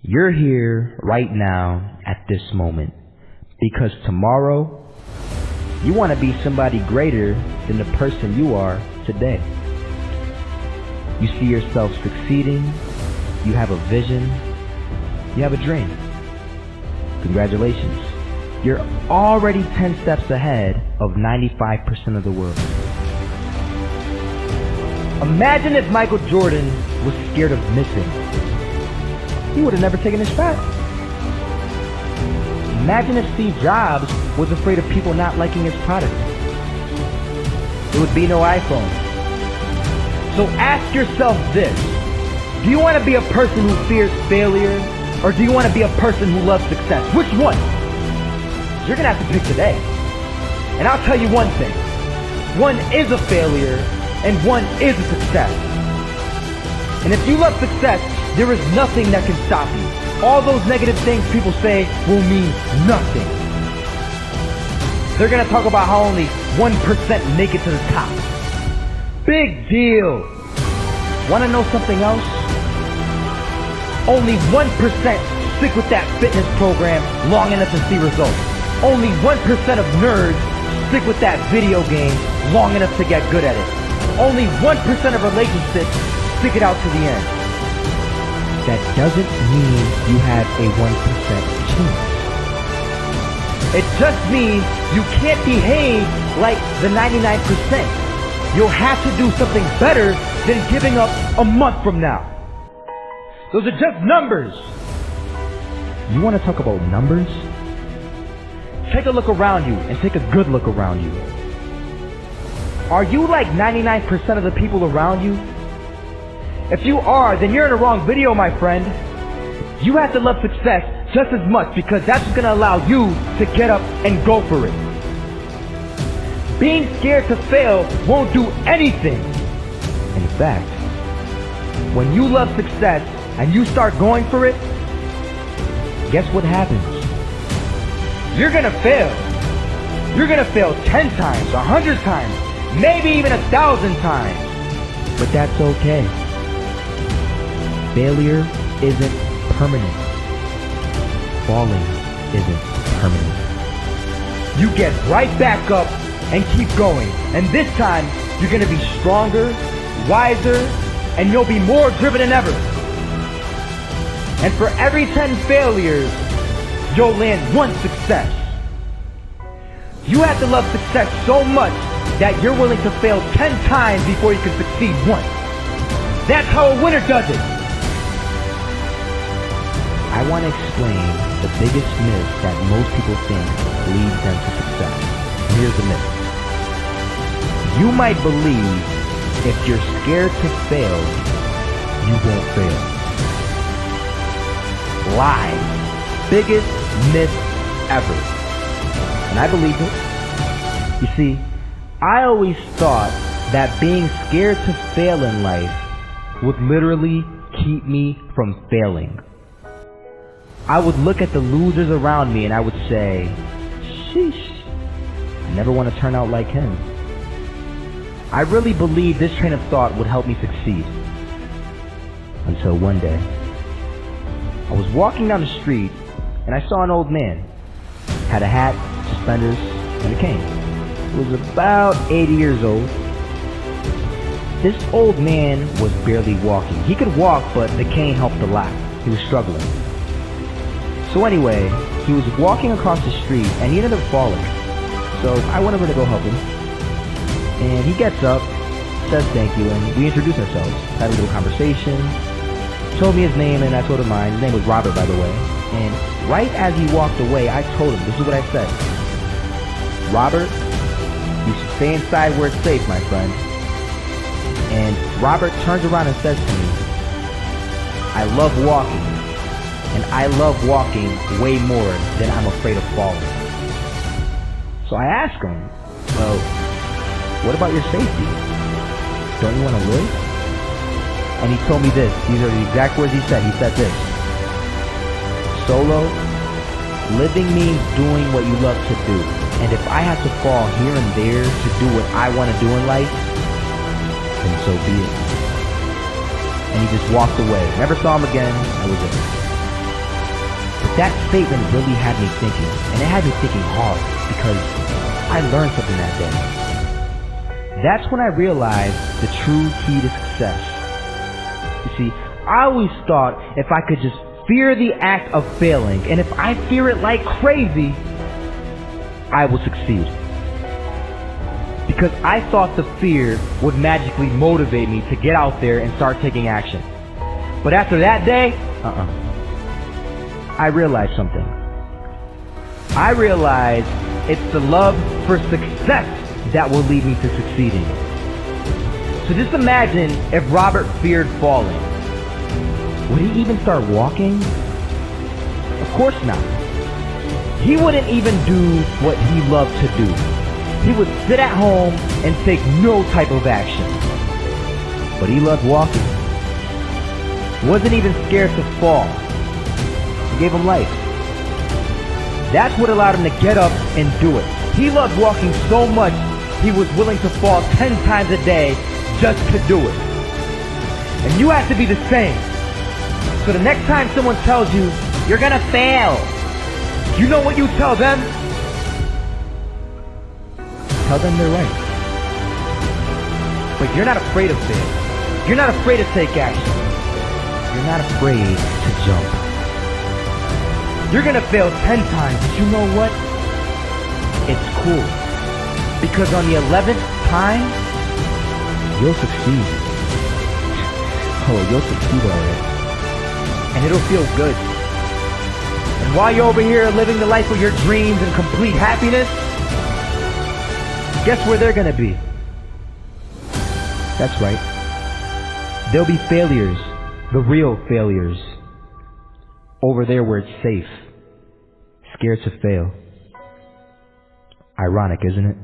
You're here right now at this moment because tomorrow you want to be somebody greater than the person you are today. You see yourself succeeding, you have a vision, you have a dream. Congratulations. You're already 10 steps ahead of 95% of the world. Imagine if Michael Jordan was scared of missing. He would have never taken his shot. Imagine if Steve Jobs was afraid of people not liking his product. There would be no iPhone. So ask yourself this. Do you want to be a person who fears failure, or do you want to be a person who loves success? Which one? You're going to have to pick today. And I'll tell you one thing. One is a failure, and one is a success. And if you love success, there is nothing that can stop you. All those negative things people say will mean nothing. They're going to talk about how only 1% make it to the top. Big deal. Want to know something else? Only 1% stick with that fitness program long enough to see results. Only 1% of nerds stick with that video game long enough to get good at it. Only 1% of relationships stick it out to the end. That doesn't mean you have a 1% chance. It just means you can't behave like the 99%. You'll have to do something better than giving up a month from now. Those are just numbers. You want to talk about numbers? Take a look around you and take a good look around you. Are you like 99% of the people around you? If you are, then you're in the wrong video, my friend. You have to love success just as much because that's what's going to allow you to get up and go for it. Being scared to fail won't do anything. In fact, when you love success and you start going for it, guess what happens? You're going to fail. You're going to fail 10 times, 100 times, maybe even 1,000 times. But that's okay. Failure isn't permanent. Falling isn't permanent. You get right back up and keep going. And this time, you're going to be stronger, wiser, and you'll be more driven than ever. And for every 10 failures, you'll land one success. You have to love success so much that you're willing to fail 10 times before you can succeed once. That's how a winner does it. I want to explain the biggest myth that most people think leads them to success. Here's the myth. You might believe if you're scared to fail, you won't fail. Lie. Biggest myth ever. And I believe it. You see, I always thought that being scared to fail in life would literally keep me from failing. I would look at the losers around me and I would say, sheesh, I never want to turn out like him. I really believed this train of thought would help me succeed. Until one day, I was walking down the street and I saw an old man. Had a hat, suspenders, and a cane. He was about 80 years old. This old man was barely walking. He could walk, but the cane helped a lot. He was struggling. So anyway, he was walking across the street and he ended up falling. So I went over to go help him. And he gets up, says thank you, and we introduced ourselves. Had a little conversation. Told me his name and I told him mine. His name was Robert, by the way. And right as he walked away, I told him, this is what I said. Robert, you should stay inside where it's safe, my friend. And Robert turns around and says to me, I love walking. And I love walking way more than I'm afraid of falling. So I asked him, well, what about your safety? Don't you want to live? And he told me this. These are the exact words he said. He said this. Solo, living means doing what you love to do. And if I have to fall here and there to do what I want to do in life, then so be it. And he just walked away. Never saw him again. That was it. that statement really had me thinking, and it had me thinking hard, because I learned something that day. That's when I realized the true key to success. You see, I always thought if I could just fear the act of failing, and if I fear it like crazy, I will succeed. Because I thought the fear would magically motivate me to get out there and start taking action. But after that day, I realized something. I realized it's the love for success that will lead me to succeeding. So just imagine if Robert feared falling. Would he even start walking? Of course not. He wouldn't even do what he loved to do. He would sit at home and take no type of action. But he loved walking. Wasn't even scared to fall. It gave him life. That's what allowed him to get up and do it. He loved walking so much, he was willing to fall 10 times a day just to do it. And you have to be the same. So the next time someone tells you, you're gonna fail, you know what you tell them? Tell them they're right. But you're not afraid of fail. You're not afraid to take action. You're not afraid to jump. You're gonna fail 10 times, but you know what? It's cool. Because on the 11th time, you'll succeed. Oh, you'll succeed already. And it'll feel good. And while you're over here living the life of your dreams and complete happiness, guess where they're gonna be? That's right. They'll be failures, the real failures. Over there where it's safe, scared to fail. Ironic, isn't it?